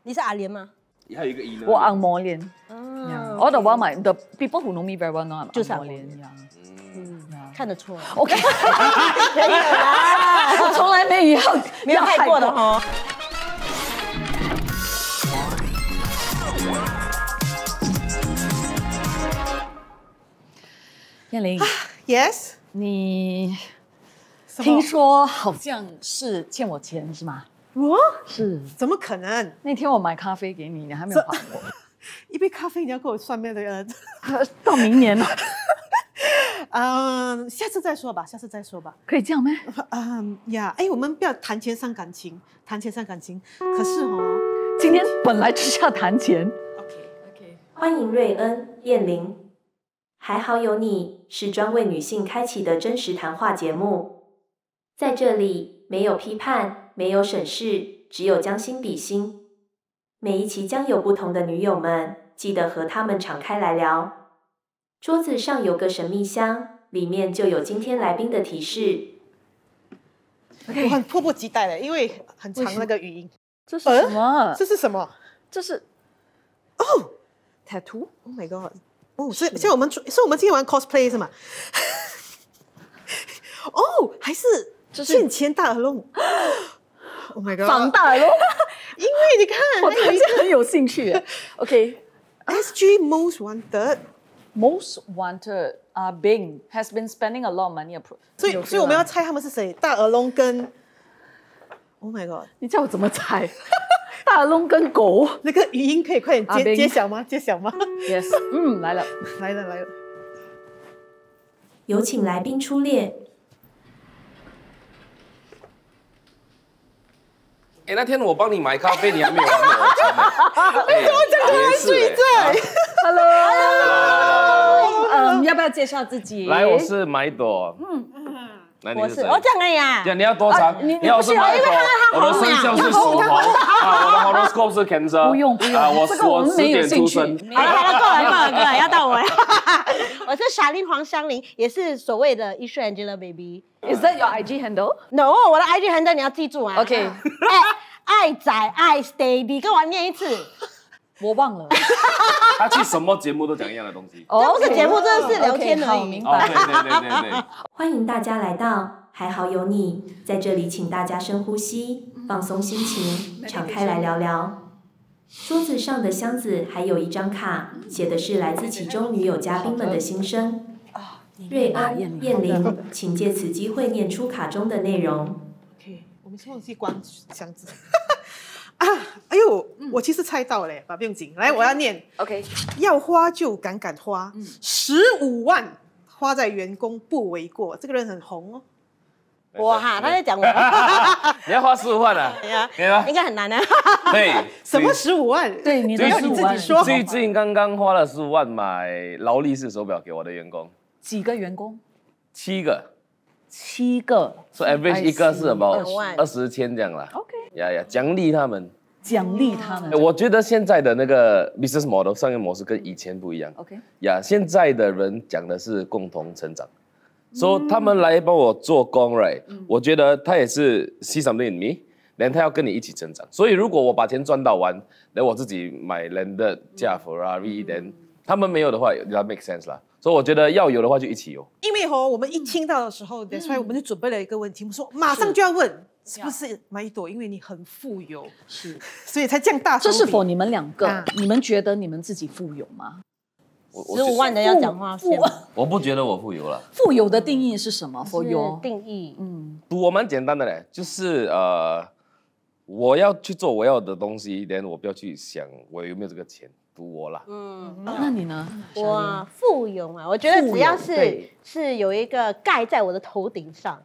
你是阿莲吗？还有一个一呢。我按摩脸。All the while the people who know me very well know I'm 就是按摩脸。看得出来。OK， 没有啦，我从来没有害过的哦。燕玲 ，Yes， 你听说好像是欠我钱是吗？我是，怎么可能？那天我买咖啡给你，你还没有还我。一杯咖啡你要给我算没的？到明年了。下次再说吧，下次再说吧。可以这样吗？我们不要谈钱伤感情，谈钱伤感情。可是今天本来就是要谈钱。OK， 欢迎瑞恩、燕玲，还好有你是专为女性开启的真实谈话节目，在这里没有批判，没有审视，只有将心比心。每一期将有不同的女友们，记得和她们敞开来聊。桌子上有个神秘箱，里面就有今天来宾的提示。我很迫不及待的，因为很长那个语音。这是什么？这是什么？这是tattoo。Oh my god！ 所以我们今天玩 cosplay 是吗？还是欠钱大耳窿。Oh my god！ 仿大耳窿。因为你看，我对这很有兴趣。OK。SG Most Wanted。Most Wanted Bing has been spending a lot of money. 所以我们要猜他们是谁？大耳窿跟 Oh my god！ 你叫我怎么猜？大耳窿跟狗，那个语音可以快点揭晓吗？揭晓吗 ？Yes， 来了。有请来宾出列。那天我帮你买咖啡，你还没有还我钱呢。你怎么讲的还睡在 ？Hello， 要不要介绍自己？来，我是买朵。我是这样而已啊。你要多长？你要是买朵，我的生肖是属猴我的 horoscope 是 Cancer。不用，我10点出生。好了，够了，要到我了。我是傻令黄香菱，也是所谓的 Issue Angelababy。Is that your IG handle? No， 我的 IG handle 你要记住啊。OK。爱仔爱 steady， 跟我念一次。我忘了。他去什么节目都讲一样的东西。这不是节目，这是聊天而已。明白。对。欢迎大家来到，还好有你，在这里，请大家深呼吸，放松心情，敞开来聊聊。桌子上的箱子还有一张卡，写的是来自其中女友嘉宾们的心声。瑞恩、燕玲，请借此机会念出卡中的内容。OK， 我们先忘记关箱子。我其实猜到了，不用紧。来，我要念。OK， 要花就敢花，15万花在员工不为过。这个人很红哦。他在讲我。你要花15万啊？对啊，应该很难啊。对，什么15万？对，你要你自己说。最近刚刚花了15万买劳力士手表给我的员工。几个员工？7个。7个。So average 一个是about 20千这样啦。 OK。奖励他们。我觉得现在的那个 business model 商业模式跟以前不一样。OK。现在的人讲的是共同成长。所以他们来帮我做工 ，right？ 我觉得他也是 see something in me， 然后他要跟你一起成长。所以如果我把钱赚到完，然后我自己买 landed 驾 Ferrari， then 他们没有的话，要 make sense 啦。所以我觉得要有的话就一起有。因为我们一听到的时候，所以我们就准备了一个问题，我们说马上就要问，是不是买一朵？因为你很富有，是，所以才这样大。这是否你们2个？你们觉得你们自己富有吗？15万的要讲话先。我不觉得我富有了。富有的定义是什么 ？For you 定义，我蛮简单的嘞，就是我要去做我要的东西，然后我不要去想我有没有这个钱，赌我啦。那你呢？我富有啊，我觉得只要是有一个盖在我的头顶上，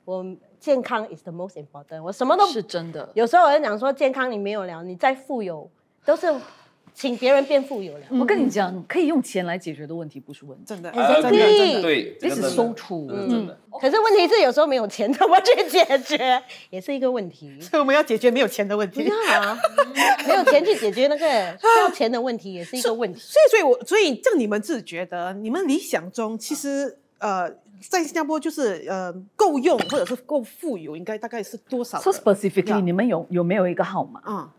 我健康 is the most important。我什么都是真的。有时候我在讲说健康你没有了，你再富有都是。请别人变富有了。我跟你讲，可以用钱来解决的问题不是问题，真的。对，这是收储。真的。可是问题是有时候没有钱怎么去解决，也是一个问题。所以我们要解决没有钱的问题。不要啊，没有钱去解决那个需要钱的问题，也是一个问题。所以这你们自己觉得，你们理想中其实在新加坡就是够用或者是够富有，应该大概是多少 ？So specifically， 你们有没有一个号码？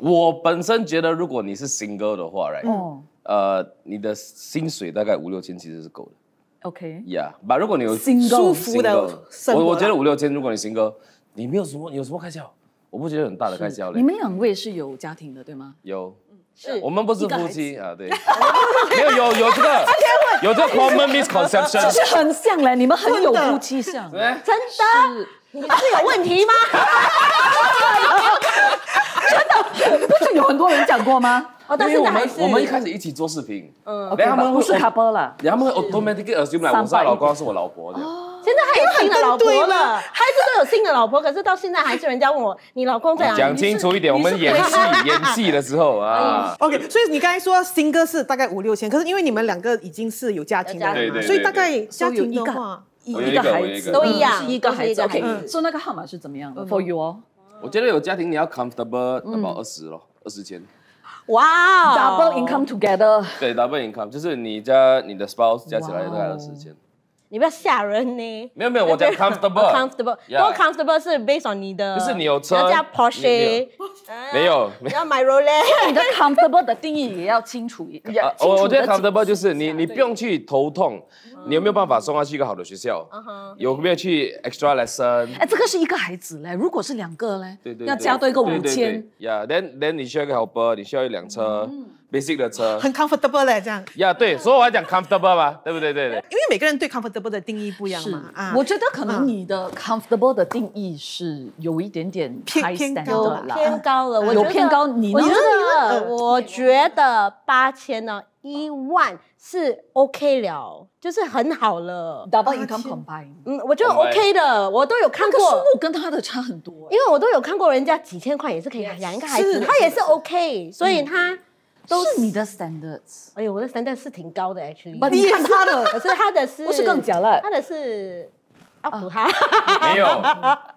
我本身觉得，如果你是 single 的话你的薪水大概5、6千其实是够的。OK， Yeah， 如果你有舒服的生活，我觉得5、6千，如果你 single， 你有什么开销？我不觉得很大的开销嘞。你们2位是有家庭的对吗？有，是我们不是夫妻啊，对，没有这个有这个 common misconception， 就是很像嘞，你们很有夫妻相，真的，你是有问题吗？真的，不是有很多人讲过吗？但是我们一开始一起做视频，然后他们不是 couple 了，然后他们 automatically assume 我是他老公，是我老婆的。现在还有新的老婆了，孩子都有新的老婆，可是到现在还是人家问我，你老公在哪里？讲清楚一点，我们演戏的时候啊。OK， 所以你刚才说single是大概5、6千，可是因为你们2个已经是有家庭的人嘛，所以大概家庭的话，一个孩子都一样，一个孩子。OK， 所以那个号码是怎么样的 ？For you 哦，我觉得有家庭你要 comfortable about 20千。哇 ，double income together， 对 double income 就是你加你的 spouse 加起来大概20千。你不要吓人呢。没有，我讲 comfortable， 多 comfortable 是 based on 你的，就是你有车，要加 Porsche， 没有，要买 Rolex， 你的 comfortable 的定义也要清楚一个。我觉得 comfortable 就是你不用去头痛，你有没有办法送他去一个好的学校？有没有去 extra lesson？ 这个是一个孩子嘞，如果是2个嘞，对，要加多一个5000。then 你需要一个 helper， 你需要一辆车，basic 的车，很 comfortable 嘞，这样。对，所以我要讲 comfortable 嘛，对不对？对。因为每个人对 comfortable 的定义不一样嘛。我觉得可能你的 comfortable 的定义是有一点点偏高的啦，偏高了，有偏高。你呢？我觉得8000呢，1万是 OK 了，就是很好了。 double income combine， 我觉得 OK 的，我都有看过，数目跟他的差很多，因为我都有看过人家几千块也是可以养一个孩子，他也是 OK， 所以他都是你的 standards。哎呦，我的 standard 是挺高的 actually。你看他的，可是他的是，不是更假了？他的是up to 他。没有，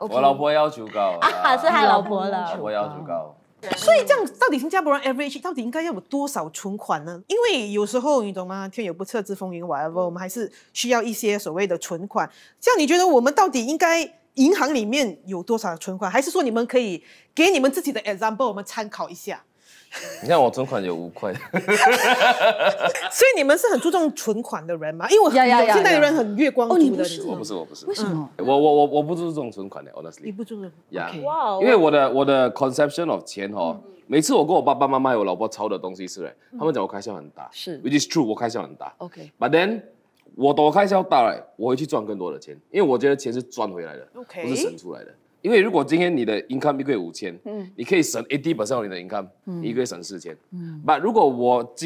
我老婆要求高啊，是他老婆了。我要求高。所以这样，到底新加坡人 average 到底应该要有多少存款呢？因为有时候你懂吗？天有不测之风云 whatever， 我们还是需要一些所谓的存款。这样你觉得我们到底应该银行里面有多少存款？还是说你们可以给你们自己的 example， 我们参考一下？你看我存款有5块，所以你们是很注重存款的人吗？因为现在的人很月光族的。我不是。为什么？我不注重存款的 ，honestly。你不注重？哇，因为我的 conception of 钱每次我跟我爸爸妈妈有老婆吵的东西是他们讲我开销很大，是 ，which is true， 我开销很大。OK，but then 我开销大我会去赚更多的钱，因为我觉得钱是赚回来的，不是省出来的。因为如果今天你的 income 一个月5000，你可以省 80% 你的 income，你一个月省4000。但如果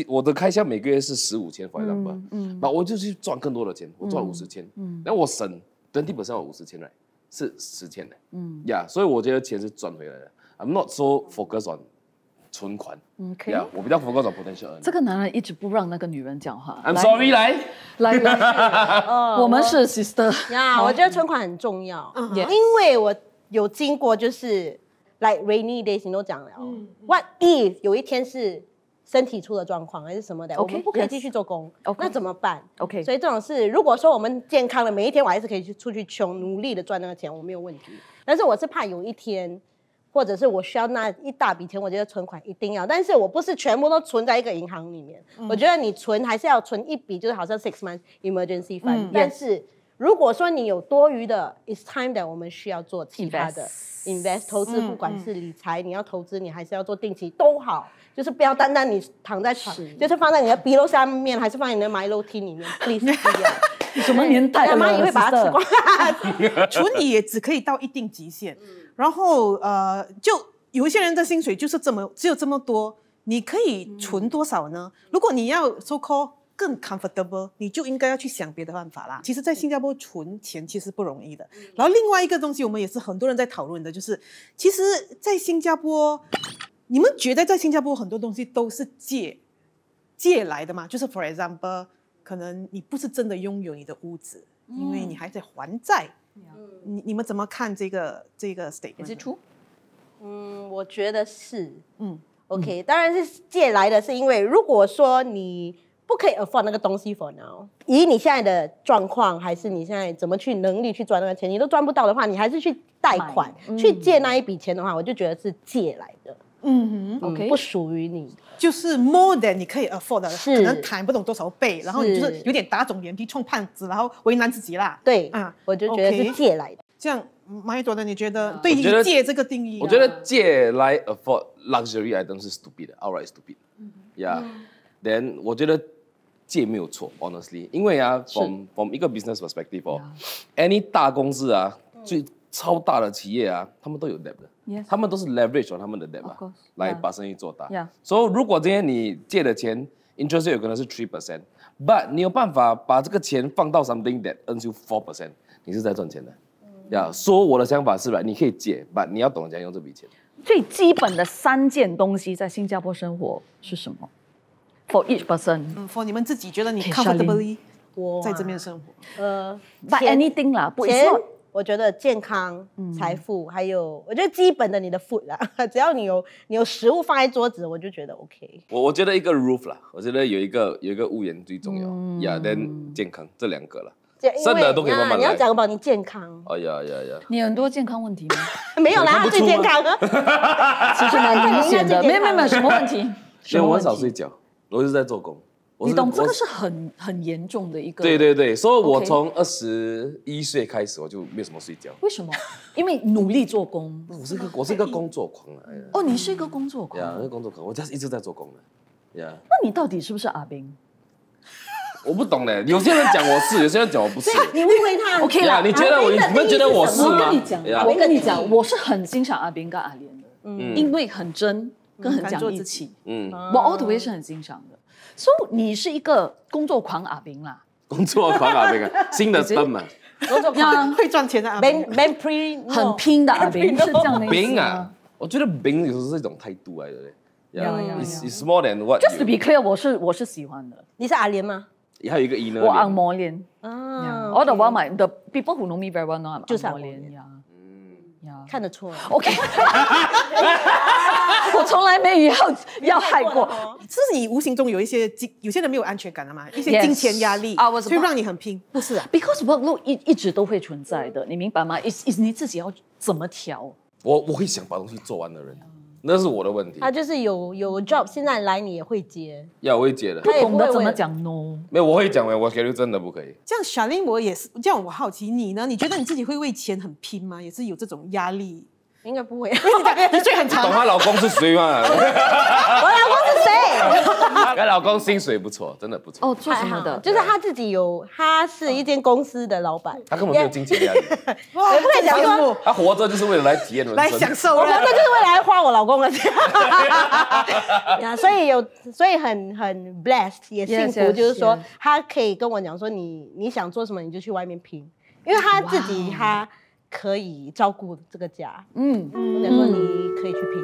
我的开销每个月是15,000 for example，那我就去赚更多的钱，我赚50,000，那我省 20% 50,000来是10,000的，所以我觉得钱是赚回来的。I'm not so focused on 存款，OK，我比较 focus on potential。这个男人一直不让那个女人讲话。I'm sorry， 来，我们是 sister 呀。我觉得存款很重要，因为我有经过就是like rainy days， 你都讲了，What if 有一天是身体出了状况还是什么的，我们不可以继续做工，那怎么办 ？OK， 所以这种事，如果说我们健康的每一天，我还是可以出去穷，努力的赚那个钱，我没有问题。但是我是怕有一天，或者是我需要那一大笔钱，我觉得存款一定要，但是我不是全部都存在一个银行里面，我觉得你存还是要存一笔，就是好像 6 months emergency fund，但是如果说你有多余的 ，it's time that 我们需要做其他的 invest 投资，不管是理财，你要投资，你还是要做定期都好，就是不要单单你躺在床，就是放在你的鼻楼下面，还是放在你的埋楼梯里面 ，please 不要。什么年代了？妈也会把它吃光。存你也只可以到一定极限，然后就有一些人的薪水就是只有这么多，你可以存多少呢？如果你要 so called更 comfortable， 你就应该要去想别的办法啦。其实，在新加坡存钱其实不容易的。然后另外一个东西，我们也是很多人在讨论的，就是其实，在新加坡，你们觉得在新加坡很多东西都是借来的吗？就是 for example， 可能你不是真的拥有你的屋子，因为你还在还债。你们怎么看这个 statement？ Is it true？ 我觉得是，OK， 当然是借来的，是因为如果说你不可以 afford 那个东西 for now， 以你现在的状况，还是你现在怎么去能力去赚那个钱，你都赚不到的话，你还是去贷款、去借那一笔钱的话，我就觉得是借来的。OK 不属于你的。就是 more than 你可以 afford 的，是可能谈不懂多少倍，然后你就是有点打肿脸皮充胖子，然后为难自己啦。对，啊我就觉得是 OK 借来的。这样马一朵呢？你觉得对于我觉得借这个定义啊？我觉得借来 afford luxury item 是 stupid 的 ，outright stupid。Yeah，then 我觉得借没有错 ，honestly， 因为啊，from 一个 business perspective 哦，any 大公司啊，最超大的企业啊，他们都有 debt 的。Yes 他们都是 leverage on 他们的 debt 嘛 Of course，来 yeah 把生意做大。 Yeah 所以如果今天你借的钱 interest rate 有可能是3%，but 你有办法把这个钱放到 something that earns you 4%，你是在赚钱的。说我的想法是吧，你可以借，but 你要懂得怎样用这笔钱。最基本的3件东西在新加坡生活是什么？For each person， for 你们自己觉得你可以 comfortably 我在这边生活， But 钱 anything 啦，不钱 it's not 我觉得健康、财富，还有我觉得基本的你的 food 啦，只要你有食物放在桌子，我就觉得 OK。我觉得一个 roof 啦，我觉得有一个屋檐最重要。then 健康这2个了。剩的都可以慢慢来你要讲about你健康，哎呀，你有很多健康问题吗？没有啦，他最健康。其实蛮明显的，没有什么问题。因为我很少睡觉，我一直在做工。你懂这个是很严重的一个。对，所以我 OK 从21岁开始我就没有什么睡觉。为什么？因为努力做工。我是一个工作狂啊。哦，你是一个工作狂。那个工作狂，我就是一直在做工的。那你到底是不是阿兵？我不懂嘞，有些人讲我是，有些人讲我不是。你误会他 OK 啦，你觉得你们觉得我是吗？我跟你讲，我是很欣赏阿兵跟阿莲的，因为很真跟很讲义气。我 all the way 是很欣赏的。所以你是一个工作狂阿兵啦，工作狂阿兵啊，新的灯嘛。工作狂，会赚钱的啊。 man pre 很拼的阿兵是这样的意思吗兵啊，我觉得兵有时候是一种态度来的嘞。It's more than what. Just to be clear，我是喜欢的。你是阿莲吗？还有一个呢。我按摩脸。啊 All the while my the people who know me very well know I'm 就是按摩按摩脸脸呀。看得出来。 OK，我从来没有要害过。是你无形中有些人没有安全感的嘛，一些 Yes 金钱压力 I was about- 所以让你很拼，不是啊？ Because workload 一直都会存在的，你明白吗？ is 你自己要怎么调？我会想把东西做完的人，那是我的问题。他就是有 job， 现在来你也会接。我会接的。不懂他也不会得怎么讲 no。没有，我会讲我觉得真的不可以。这样小令我也是，这样我好奇你呢？你觉得你自己会为钱很拼吗？也是有这种压力？应该不会。你睡很懂长，她老公是谁吗？我老公是谁？她老公薪水不错，真的不错。哦，做什么的？就是他自己他是一间公司的老板。他根本没有金钱压力，哇，不可以讲说他活着就是为了来体验人生，来享受我活了着就是为了来花我老公的钱。呀，所以很 blessed 也幸福， Yes, 就是说 yes. 他可以跟我讲说你想做什么你就去外面拼，因为他自己他可以照顾这个家。我讲说你可以去拼，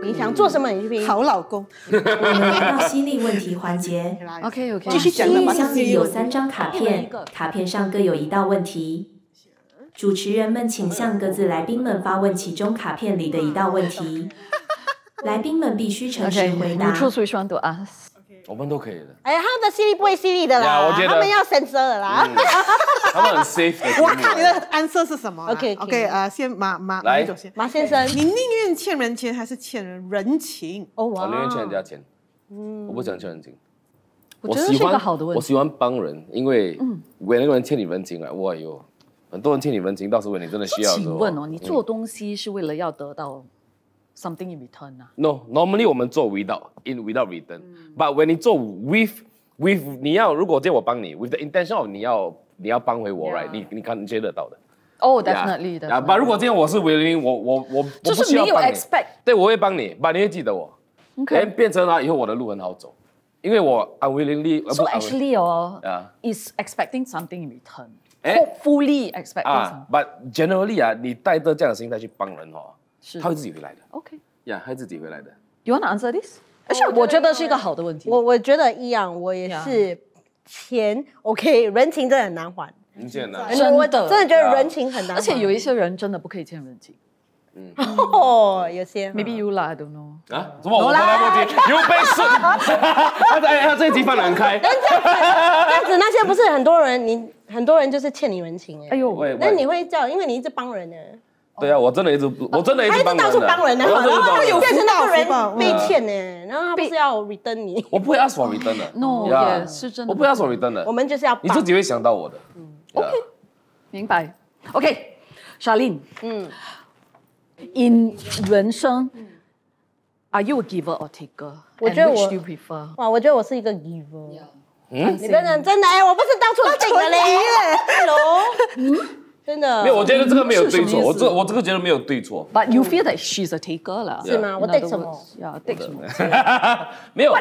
你想做什么你去拼。好老公。来到犀利问题环节， OK， 继续讲犀利了吧。箱里有3张卡片，卡片上各有1道问题。主持人们请向各自来宾们发问其中卡片里的1道问题，来宾们必须诚实 OK， 回 you 答。 choose which one to ask。我们都可以的。哎呀，他们的犀利不会犀利的啦，呀我觉得他们要 censor 的啦。他们很 safe 的节目。我看你的 answer 是什么啊 OK， OK 先马来总先。马先生，你宁愿欠人钱还是欠人人情？哦我宁愿欠人家钱，我不想欠人情。我觉得是一个好的问题。我喜欢帮人，因为如果那个人欠你人情啊，哇哟，很多人欠你人情，到时候你真的需要的时候。请问你做东西是为了要得到 something in return 啊？ No，normally 我们做 without return，but when 你做 with 你要如果今天我帮你 with the intention of 你要帮回我 right， 你接得到的。哦，definitely 的。如果今天我是 willing， 我不就是没有需要帮你 expect。对，我会帮你，but 你会记得我。 OK。变成了以后我的路很好走，因为我 unwillingly。So actually is expecting something in return. Hopefully expecting something. But generally 你带着这样的心态去帮人是他会自己回来的。OK。他会自己回来的。You want to answer this？而且我觉得是一个好的问题。我觉得一样，我也是钱 OK， 人情真的很难还。人情很难。我真的觉得人情很难还，而且有一些人真的不可以欠人情。有些 Maybe you lah, I don't know。什么？我来不及，又被顺。他这一集放得很开。这样子那些不是很多人，很多人就是欠你人情哎呦，那你会叫，因为你一直帮人呢。对啊，我真的一直他一直到处帮人，然后变成那个人被欠呢，然后他不是要 return 你？我不会 ask for return 的 ，no， 也是真的，我不会 ask for return 的。我们就是要你自己会想到我的。OK， 明白。OK，Charlene，in 人生，Are you a giver or taker？ 我觉得我 do you prefer？ 哇，我觉得我是一个 giver。你真的我不是到处顶的嘞，Hello，真的。没有，我觉得这个没有对错，我这个觉得没有对错。 But you feel that she's a taker 啦？是吗？我 take 什么？take 什么？没有，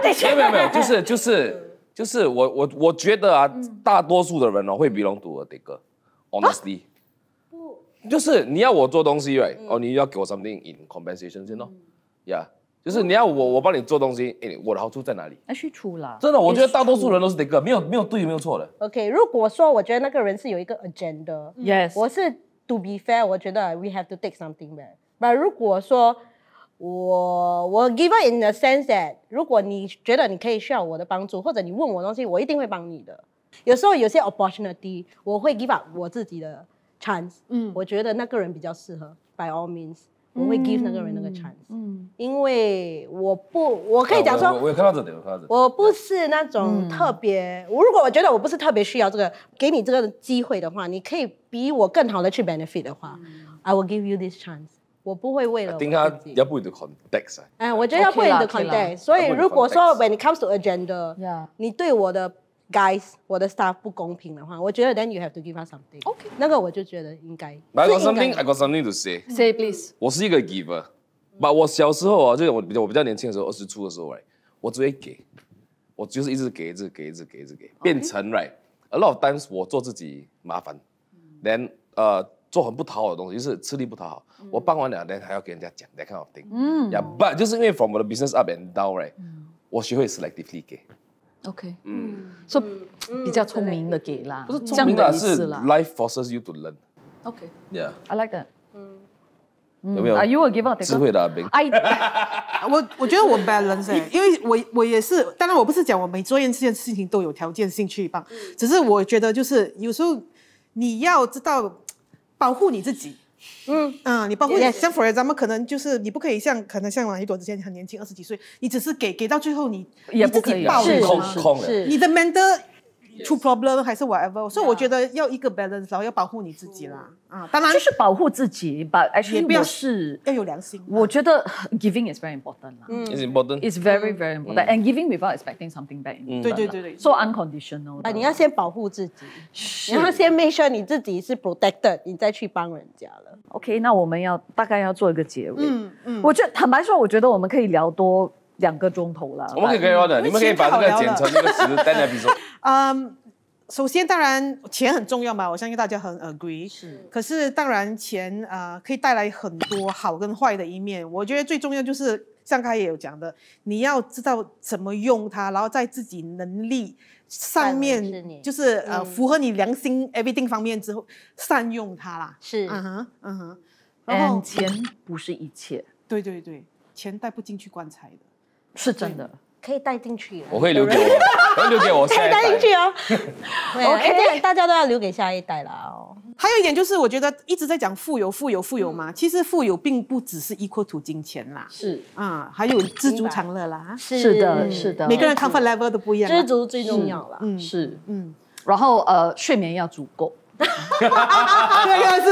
就是我觉得啊，大多数的人会 belong to a taker，honestly。就是你要我做东西 ，right？ 你要给我 something in compensation 先咯，yeah。就是你要我帮你做东西，我的好处在哪里？那是出啦。真的，我觉得大多数人都是 taker， 没有对没有错的。OK， 如果说我觉得那个人是有一个 agenda， 我是 to be fair， 我觉得 we have to take something back。But 如果说我 give up in the sense that， 如果你觉得你可以需要我的帮助，或者你问我东西，我一定会帮你的。有时候有些 opportunity， 我会 give up 我自己的 chance。我觉得那个人比较适合 ，by all means。我会 give 那个人那个 chance，因为我可以讲说，我有看到这点，我不是那种特别，如果我觉得我不是特别需要这个，给你这个机会的话，你可以比我更好的去 benefit 的话，I will give you this chance。我不会为了我自己。我think 要 put into context。我觉得要 put into context。所以如果说 when it comes to agenda， 你对我的 guys， 我的 staff 不公平的话，我觉得 then you have to give us something。OK， 那个我就觉得应该。I got something to say. Say please。我是一个 giver， 我小时候啊，就是我比较年轻的时候，20出的时候，我只会给，我就是一直给，变成 right。A lot of times 我做自己麻烦 ，then 做很不讨好的东西，就是吃力不讨好。我帮完了，then 还要给人家讲 that kind of thing。but 就是因为 from 我的 business up and down right， 我学会 selectively 给。OK， 所以比较聪明的给啦，不是聪明的，是 life forces you to learn。OK，I like that。有没有 ？Are you a giver？ 智慧的阿兵。我觉得我 balance， 因为我也是，当然我不是讲我每做一件事情都有条件性去帮，只是我觉得就是有时候你要知道保护你自己。你包括像 for example， 可能就是你不可以可能像马一朵之前很年轻20几岁，你只是给到最后你自己爆空的，你的 mental 出 problem 还是 whatever， 所以我觉得要一个 balance， 然后要保护你自己啦。当然就是保护自己，but actually 我是要有良心。我觉得 giving is very important 啦。It's important. It's very very important. And giving without expecting something back. 对。So unconditional。你要先保护自己，你要先 make sure 你自己是 protected， 你再去帮人家了。OK， 那我们大概要做一个结尾。我觉得坦白说，我觉得我们可以聊多2个钟头了。我们可以聊的，你们可以把这个剪成那个10单的episode。首先，当然钱很重要嘛，我相信大家很 agree。可是当然钱可以带来很多好跟坏的一面。我觉得最重要就是像刚才也有讲的，你要知道怎么用它，然后在自己能力上面，就是符合你良心 everything 方面之后善用它啦。是，然后钱不是一切。对，钱带不进去棺材的，是真的。可以带进去，我会留给我下一代。可以带进去哦。OK， 大家都要留给下一代啦哦。还有一点就是，我觉得一直在讲富有嘛，其实富有并不只是 equal to 金钱啦，是还有知足常乐啦，是的，每个人 comfort level 都不一样，知足最重要啦。然后睡眠要足够。这个是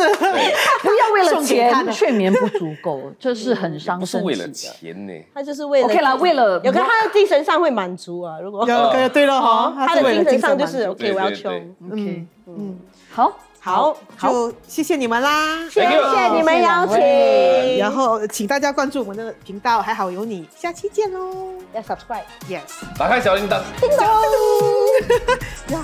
不要为了钱睡眠不足够，这是很伤身体的。不是为了钱呢，他就是为了 OK 啦，为了有个他的精神上会满足啊。如果对了哈，他的精神上就是 OK， 我要穷。好，就谢谢你们啦，谢谢你们邀请，然后请大家关注我们的频道，还好有你，下期见喽，要 subscribe， yes， 打开小铃铛，叮咚。